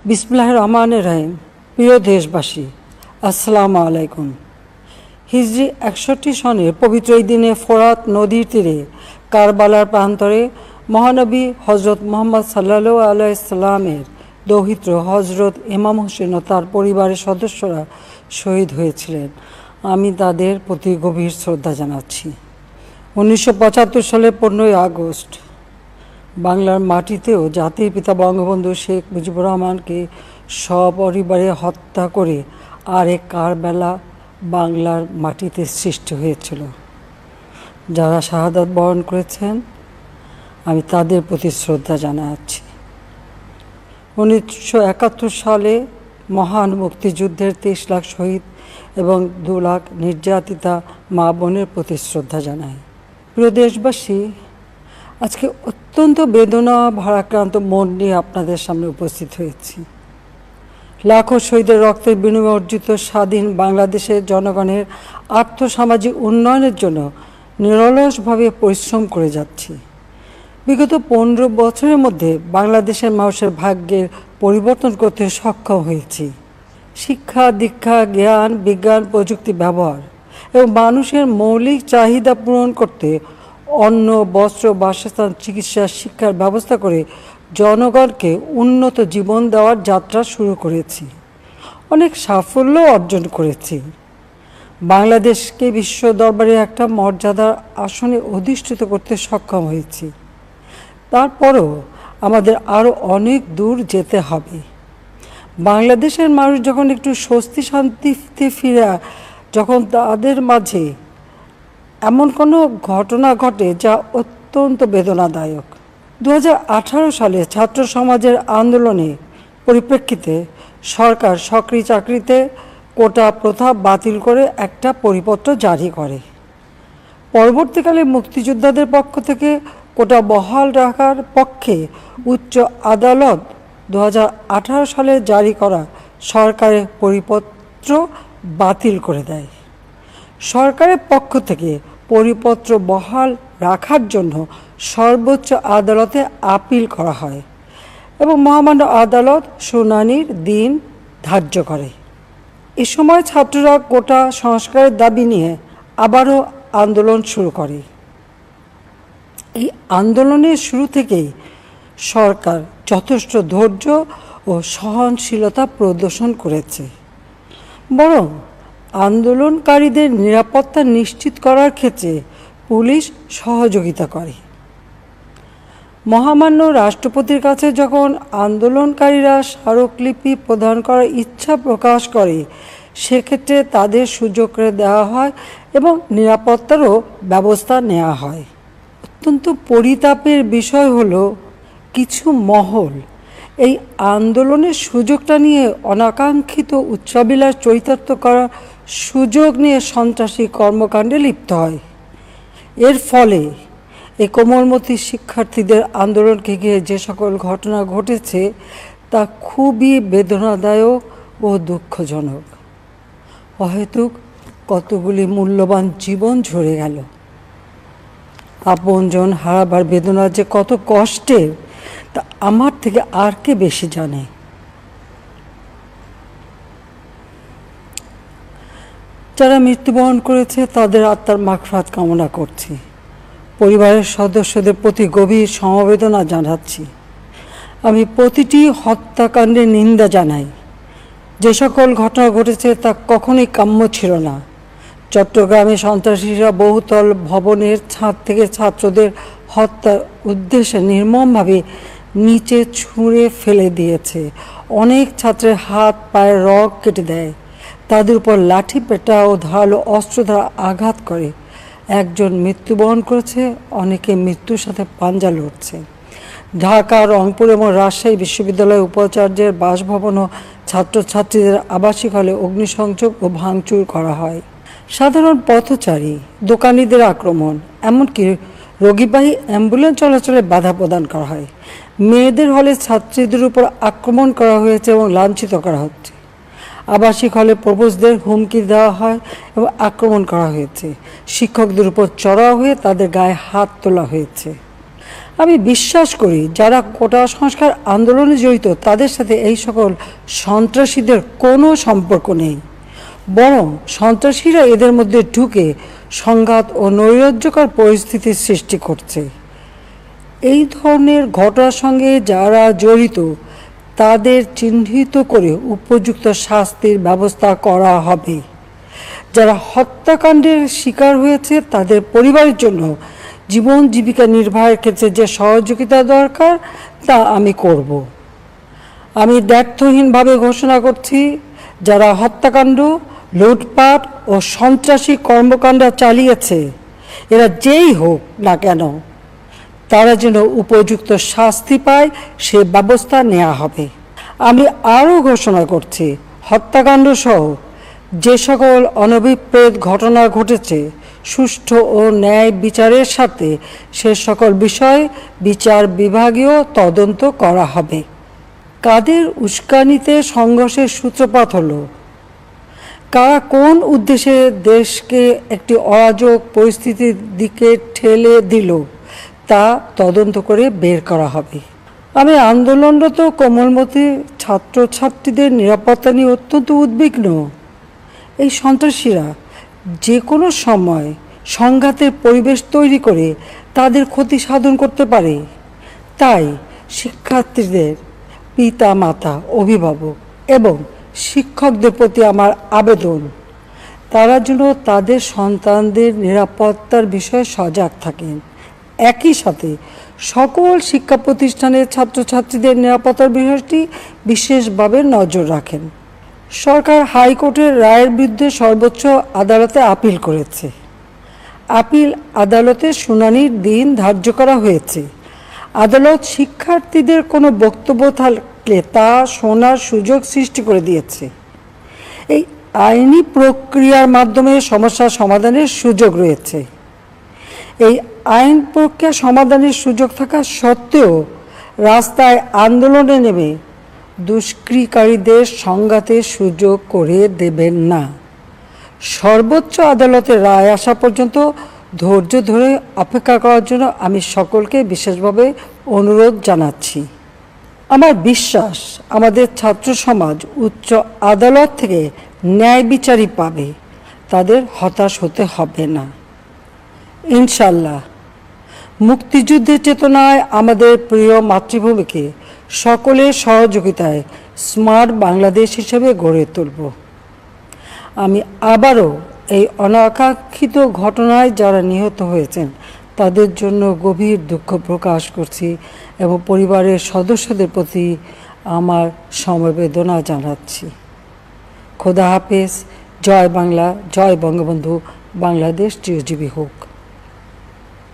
বিসমিল্লাহির রহমানির রহিম। প্রিয় দেশবাসী, আসসালামু আলাইকুম। হিজরি 61 সনের পবিত্র এই দিনে ফোরাত নদীর তীরে কারবালার প্রান্তরে মহানবী হজরত মুহাম্মদ সাল্লাল্লাহু আলাইহি সাল্লামের দৌহিত্র হজরত ইমাম হোসেন ও তার পরিবারের সদস্যরা শহীদ হয়েছিলেন। আমি তাদের প্রতি গভীর শ্রদ্ধা জানাচ্ছি। 1975 সালের 15ই আগস্ট বাংলার মাটিতেও জাতির পিতা বঙ্গবন্ধু শেখ মুজিবুর রহমানকে সপরিবারে হত্যা করে আরেক কারবালা বাংলার মাটিতে সৃষ্টি হয়েছিল। যারা শাহাদাত বরণ করেছেন, আমি তাদের প্রতি শ্রদ্ধা জানাচ্ছি। 1971 সালে মহান মুক্তিযুদ্ধের 23 লাখ শহীদ এবং 2 লাখ নির্যাতিতা মা বোনের প্রতি শ্রদ্ধা জানাই। প্রিয় দেশবাসী, আজকে অত্যন্ত বেদনা ভারাক্রান্ত মন নিয়ে আপনাদের সামনে উপস্থিত হয়েছি। লাখো শহীদের রক্তের বিনিময়ে অর্জিত স্বাধীন বাংলাদেশের জনগণের আর্থসামাজিক উন্নয়নের জন্য নিরলসভাবে পরিশ্রম করে যাচ্ছি। বিগত 15 বছরের মধ্যে বাংলাদেশের মানুষের ভাগ্যের পরিবর্তন করতে সক্ষম হয়েছি। শিক্ষা, দীক্ষা, জ্ঞান, বিজ্ঞান, প্রযুক্তি ব্যবহার এবং মানুষের মৌলিক চাহিদা পূরণ করতে অন্ন, বস্ত্র, বাসস্থান, চিকিৎসা, শিক্ষার ব্যবস্থা করে জনগণকে উন্নত জীবন দেওয়ার যাত্রা শুরু করেছি। অনেক সাফল্য অর্জন করেছি। বাংলাদেশকে বিশ্ব দরবারে একটা মর্যাদার আসনে অধিষ্ঠিত করতে সক্ষম হয়েছি। তারপরও আমাদের আরও অনেক দূর যেতে হবে। বাংলাদেশের মানুষ যখন একটু স্বস্তি শান্তিতে ফিরে, যখন তাদের মাঝে এমন কোনো ঘটনা ঘটে যা অত্যন্ত বেদনাদায়ক। 2018 সালে ছাত্র সমাজের আন্দোলনে পরিপ্রেক্ষিতে সরকার সরকারি চাকরিতে কোটা প্রথা বাতিল করে একটা পরিপত্র জারি করে। পরবর্তীকালে মুক্তিযোদ্ধাদের পক্ষ থেকে কোটা বহাল রাখার পক্ষে উচ্চ আদালত 2018 সালে জারি করা সরকারের পরিপত্র বাতিল করে দেয়। সরকারের পক্ষ থেকে পরিপত্র বহাল রাখার জন্য সর্বোচ্চ আদালতে আপিল করা হয় এবং মহামান্য আদালত শুনানির দিন ধার্য করে। এ সময় ছাত্ররা কোটা সংস্কারের দাবি নিয়ে আবারও আন্দোলন শুরু করে। এই আন্দোলনের শুরু থেকেই সরকার যথেষ্ট ধৈর্য ও সহনশীলতা প্রদর্শন করেছে, বরং আন্দোলনকারীদের নিরাপত্তা নিশ্চিত করার ক্ষেত্রে পুলিশ সহযোগিতা করে। মহামান্য রাষ্ট্রপতির কাছে যখন আন্দোলনকারীরা স্মারকলিপি প্রদান করার ইচ্ছা প্রকাশ করে, সেক্ষেত্রে তাদের সুযোগ করে দেওয়া হয় এবং নিরাপত্তারও ব্যবস্থা নেওয়া হয়। অত্যন্ত পরিতাপের বিষয় হলো, কিছু মহল এই আন্দোলনের সুযোগটা নিয়ে অনাকাঙ্ক্ষিত উচ্চাবিলাস চরিতার্থ করার সুযোগ নিয়ে সন্ত্রাসী কর্মকাণ্ডে লিপ্ত হয়। এর ফলে এই কোমলমতি শিক্ষার্থীদের আন্দোলনকে ঘিরে যে সকল ঘটনা ঘটেছে তা খুবই বেদনাদায়ক ও দুঃখজনক। অহেতুক কতগুলি মূল্যবান জীবন ঝরে গেল। আপনজন হারাবার বেদনা যে কত কষ্টের তা আমার থেকে আর কে বেশি জানে। যারা মৃত্যুবরণ করেছে তাদের আত্মার মাগফিরাত কামনা করছি। পরিবারের সদস্যদের প্রতি গভীর সমবেদনা জানাচ্ছি। আমি প্রতিটি হত্যাকাণ্ডের নিন্দা জানাই। যে সকল ঘটনা ঘটেছে তা কখনোই কাম্য ছিল না। চট্টগ্রামে সন্ত্রাসীরা বহুতল ভবনের ছাদ থেকে ছাত্রদের হত্যার উদ্দেশ্যে নির্মমভাবে নিচে ছুঁড়ে ফেলে দিয়েছে। অনেক ছাত্রের হাত পায়ের রগ কেটে দেয়, তাদের উপর লাঠি পেটা ও ধারালো অস্ত্র দ্বারা আঘাত করে। একজন মৃত্যুবরণ করেছে, অনেকে মৃত্যুর সাথে পাঞ্জা লড়ছে। ঢাকা, রংপুর এবং রাজশাহী বিশ্ববিদ্যালয়ের উপাচার্যের বাসভবন ও ছাত্রছাত্রীদের আবাসিক হলে অগ্নিসংযোগ ও ভাঙচুর করা হয়। সাধারণ পথচারী, দোকানিদের আক্রমণ, এমনকি রোগীবাহী অ্যাম্বুলেন্স চলাচলে বাধা প্রদান করা হয়। মেয়েদের হলে ছাত্রীদের উপর আক্রমণ করা হয়েছে এবং লাঞ্ছিত করা হচ্ছে। আবাসিক হলে প্রবোজদের হুমকি দেওয়া হয় এবং আক্রমণ করা হয়েছে। শিক্ষকদের উপর চড়াও হয়ে তাদের গায়ে হাত তোলা হয়েছে। আমি বিশ্বাস করি যারা কোটা সংস্কার আন্দোলনে জড়িত তাদের সাথে এই সকল সন্ত্রাসীদের কোনো সম্পর্ক নেই, বরং সন্ত্রাসীরা এদের মধ্যে ঢুকে সংঘাত ও নৈরাজ্যকর পরিস্থিতির সৃষ্টি করছে। এই ধরনের ঘটনার সঙ্গে যারা জড়িত তাদের চিহ্নিত করে উপযুক্ত শাস্তির ব্যবস্থা করা হবে। যারা হত্যাকাণ্ডের শিকার হয়েছে তাদের পরিবারের জন্য জীবন জীবিকা নির্বাহের ক্ষেত্রে যে সহযোগিতা দরকার তা আমি করব। আমি দ্ব্যর্থহীনভাবে ঘোষণা করছি, যারা হত্যাকাণ্ড, লুটপাট ও সন্ত্রাসী কর্মকাণ্ড চালিয়েছে, এরা যেই হোক না কেন, তারা যেন উপযুক্ত শাস্তি পায় সে ব্যবস্থা নেওয়া হবে। আমি আরও ঘোষণা করছি, হত্যাকাণ্ড সহ যে সকল অনভিপ্রেত ঘটনা ঘটেছে সুষ্ঠু ও ন্যায় বিচারের সাথে সে সকল বিষয় বিচার বিভাগীয় তদন্ত করা হবে। কাদের উস্কানিতে সংঘর্ষের সূত্রপাত হলো, কারা কোন উদ্দেশ্যে দেশকে একটি অরাজক পরিস্থিতির দিকে ঠেলে দিল তা তদন্ত করে বের করা হবে। আমি আন্দোলনরত কোমলমতি ছাত্রছাত্রীদের নিরাপত্তা নিয়ে অত্যন্ত উদ্বিগ্ন। এই সন্ত্রাসীরা যে কোনো সময় সংঘাতের পরিবেশ তৈরি করে তাদের ক্ষতি সাধন করতে পারে। তাই শিক্ষার্থীদের পিতা মাতা, অভিভাবক এবং শিক্ষকদের প্রতি আমার আবেদন, তারা যেন তাদের সন্তানদের নিরাপত্তার বিষয়ে সজাগ থাকেন। একই সাথে সকল শিক্ষা প্রতিষ্ঠানের ছাত্রছাত্রীদের নিরাপত্তার বিষয়টি বিশেষভাবে নজর রাখেন। সরকার হাইকোর্টের রায়ের বিরুদ্ধে সর্বোচ্চ আদালতে আপিল করেছে। আপিল আদালতের শুনানির দিন ধার্য করা হয়েছে। আদালত শিক্ষার্থীদের কোনো বক্তব্য থাকলে তা শোনার সুযোগ সৃষ্টি করে দিয়েছে। এই আইনি প্রক্রিয়ার মাধ্যমে সমস্যা সমাধানের সুযোগ রয়েছে। এই আইন প্রক্রিয়া সমাধানের সুযোগ থাকা সত্ত্বেও রাস্তায় আন্দোলনে নেমে দুষ্কৃতিকারীদের সংঘাতের সুযোগ করে দেবেন না। সর্বোচ্চ আদালতের রায় আসা পর্যন্ত ধৈর্য ধরে অপেক্ষা করার জন্য আমি সকলকে বিশেষভাবে অনুরোধ জানাচ্ছি। আমার বিশ্বাস আমাদের ছাত্র সমাজ উচ্চ আদালত থেকে ন্যায় বিচারই পাবে, তাদের হতাশ হতে হবে না ইনশাল্লাহ। মুক্তিযুদ্ধের চেতনায় আমাদের প্রিয় মাতৃভূমিকে সকলের সহযোগিতায় স্মার্ট বাংলাদেশ হিসেবে গড়ে তুলব। আমি আবারও এই অনাকাঙ্ক্ষিত ঘটনায় যারা নিহত হয়েছেন তাদের জন্য গভীর দুঃখ প্রকাশ করছি এবং পরিবারের সদস্যদের প্রতি আমার সমবেদনা জানাচ্ছি। খোদা হাফেজ। জয় বাংলা, জয় বঙ্গবন্ধু। বাংলাদেশ চিরজীবী হোক।